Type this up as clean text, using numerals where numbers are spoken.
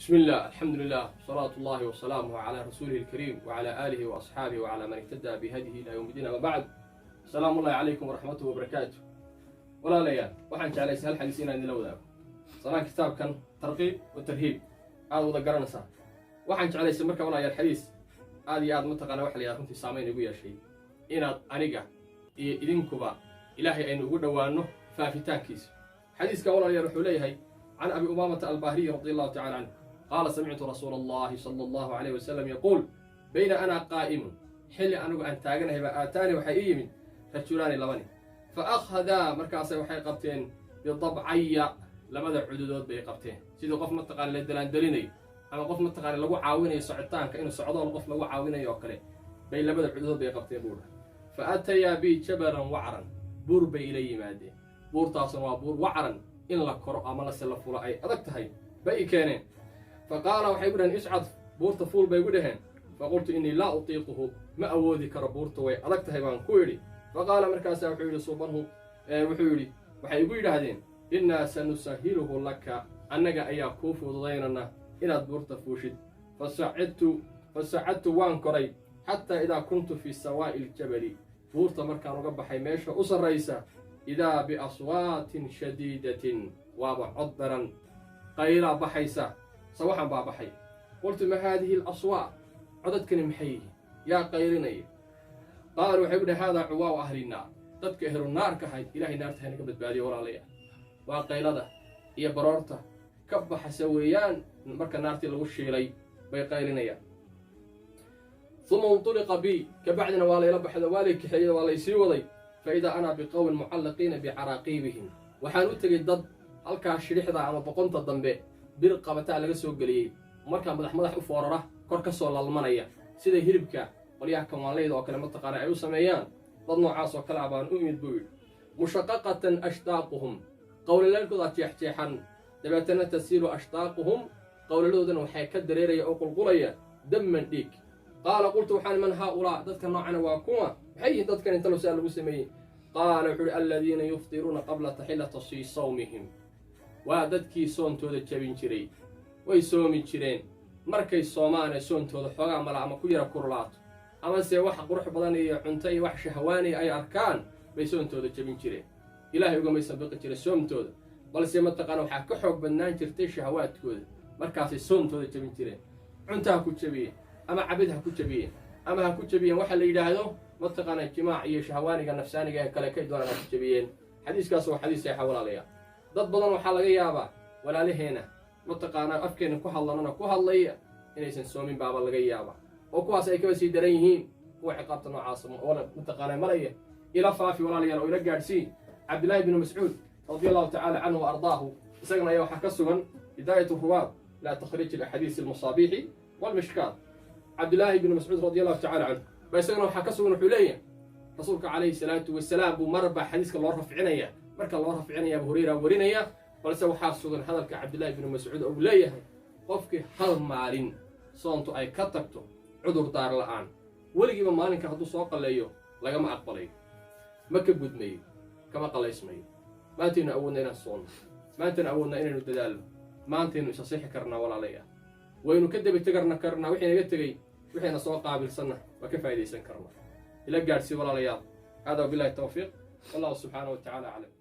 بسم الله، الحمد لله، صلاة الله وسلامه على رسوله الكريم وعلى آله وأصحابه وعلى من اهتدى بهديه إلى يوم الدين. أما بعد، السلام الله عليكم ورحمته وبركاته. ولا ليال waxaan jeclaysaa hal xadiis inaan idin wadaago. Sanaa kitaabkan tarqiib wa tarhiib aad wada garanaysaa. Waxaan jeclaysaa marka walaalayaal xadiis aad iyo aad mataqaana wax la yiraahdo runtii saameyn igu yeeshay inaad aniga iyo idinkuba Ilaahay aynu ugu dhawaano faafitaankiisa. Xadiiska walaalayaal wuxuu leeyahay عن أبي أمامة الباهلي رضي الله تعالى عنه قال: سمعت رسول الله صلى الله عليه وسلم يقول: بين أنا قائم حل أن تاجنه بآتاني وحيي من رجلان لبني فأخذا مركز وحي قبتين بضبعي لماذا عدودات بقبتين سيدو قف متقان للدلان دليني أما قف متقان لو عاوني صعدتان كأنه صعدان قف لو عاوني يوكله بين لماذا عدودات بقبتين بورا فأتيا بي جبرا وعرا بور بإلي مادي بور تاصن وبور وعرا إن لا كرو أما لا سلفولا أي أدقتهاي بأي كانين فقال وحيقولن اسعد بورت فول بيقولهن فقلت إني لا أطيقه ما أودي كربورت وي أدقتهاي بان كويري فقال مركاسا وحيولي صوبانه وحيولي وحيقول هذين إنا سنسهله لك أنك أيا كوف وضيننا إلى بورت فوشد فسعدت وان كري حتى إذا كنت في سواء الجبل بورت مركان وقبحي ميشا أسر رئيسا إذا بأصوات شديدة وبعضرا قيلا بحيسا صوحا بابحي قلت: ما هذه الأصوات؟ عددك محيه يا قيرني. قالوا: حبن هذا عواء أهل النار ضدك أهل النار كهي إلهي نار تهينك بالبادي ورا ليا وقيلده يا برورته كبح سويان مركا نارتي لغشي لي بيقيرني. ثم انطلق بي كبعدنا والي لبح ذوالي كحيد والي سيوضي فإذا أنا بقوم معلقين بعراقيبهم وحانو تجي ضد halka shirixda ama boqonta dambe bir qabata laga soo galiyay marka madax u foorara kor ka soo lalmanaya sida hilibka qoliyaha kamaaleeyda oo kale mataqaana ay u sameeyaan dad noocaas oo kale abaan u imid buu mushaqqaqatan ashtaquhum qawlalkooda jeexjeexan dabeetana tasiilu ashtaquhum qawlaladoodan waxay ka dareeraya oo qulqulaya damman dhiig qaala qultu waxaan man haula dadka noocana waa kuma maxay dadkan inta loo soo lagu sameeyay qaala wuxuu alladina yuftiruna qabla tahillati sawmihim waa dadkii soontooda jabin jiray way soomi jireen markay soomaan soontooda xogaa mala ama ku yara kurlaato ama se wax qurux badan iyo cunto iyo wax shahwaani ay arkaan bay soontooda jabin jireen ilaahay uga maysan baqi jiray soomtooda balse mataqaana waxa ka xoog badnaan jirtay shahwaadkooda markaasay soontooda jabin jireen cuntaha ku jabiyeen ama cabidha ku jabiyeen ama ha ku jabiyeen waxa la yiraahdo mataqaana jimaac iyo shahwaaniga nafsaaniga ee kale kay doonaan ku jabiyeen xadiiskaas waa xadiis ay xawalalayaan dad badan waxaa laga yaabaa walaalaheena mataqaana afkeena ku hadlanana ku hadlaya inaysan soomin baaba laga yaabaa oo kuwaas ay ka sii daran yihiin kuwa ciqaabta noocaas wala mataqaana maraya ila faafi walaalayaal oo ila gaadhsii Abdullah ibn Mas'ud radiyallahu ta'ala anhu wa ardaahu isagana ayaa waxa ka sugan bidayatu ruwaad la takhrij al ahadith al musabihi wal mishkat Abdullah ibn Mas'ud radiyallahu ta'ala anhu isagana waxa ka sugan wuxuu leeyahay rasuulka alayhi salatu wasalaam buu marba xadiiska loo rafcinaya marka loo rafcinaya Abu Hurayra warinaya balse waxaa sugan hadalka Abdullah ibn Mas'ud oo leeyahay qofkii hal maalin soonto ay ka tagto cudur daar la'aan waligiiba maalinka hadduu soo qaleeyo lagama aqbalay ma ka gudmay kama qaleysmay maanteena awoodna inaan soono maanteena awoodna inaynu dadaalo maanteenu isa sixi karnaa walaalayaal waynu ka daba tagarna karnaa wixii naga tagay wixina soo qaabilsanna waa ka faa'iideysan karnaa ila gaarsi walaalayaal hada billahi tawfiiq wallahu subhanahu wa ta'ala alam.